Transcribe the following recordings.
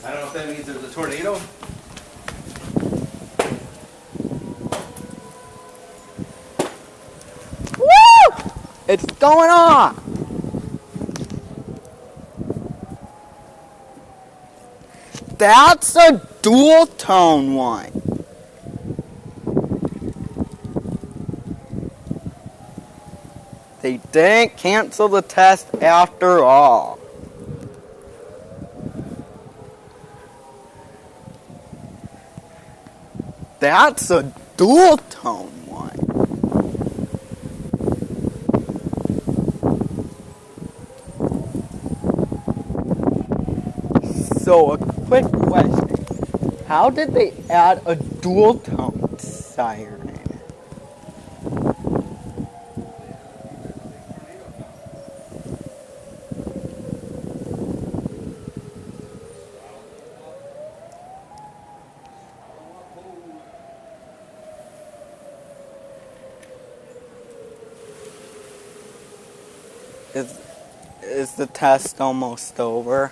I don't know if that means there's a tornado. Woo! It's going on! That's a dual tone one. They didn't cancel the test after all. That's a dual tone one. So a quick question. How did they add a dual tone siren? Is the test almost over?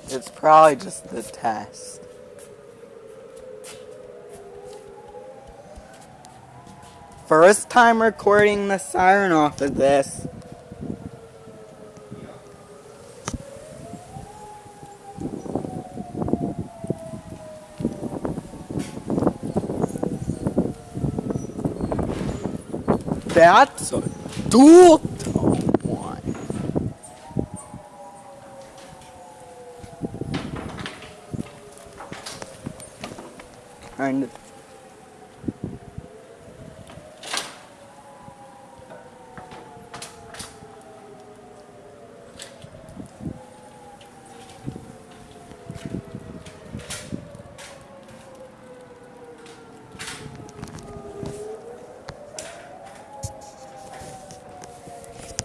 It's probably just the test. First time recording the siren off of this. That's a dual tone one.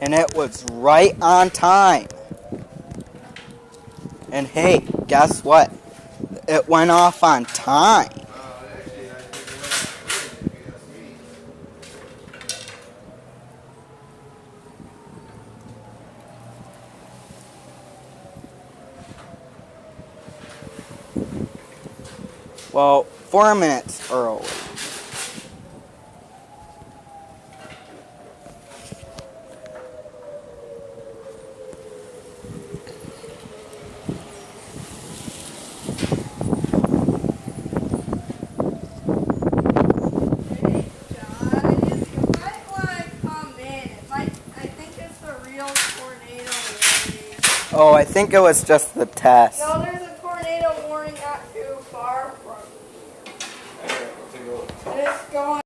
And it was right on time. And hey, guess what? It went off on time. Actually, I think it went if you ask me. Well, 4 minutes early. Oh, I think it was just the test. No, there's a tornado warning not too far from here. Alright, we'll take a look. It's going.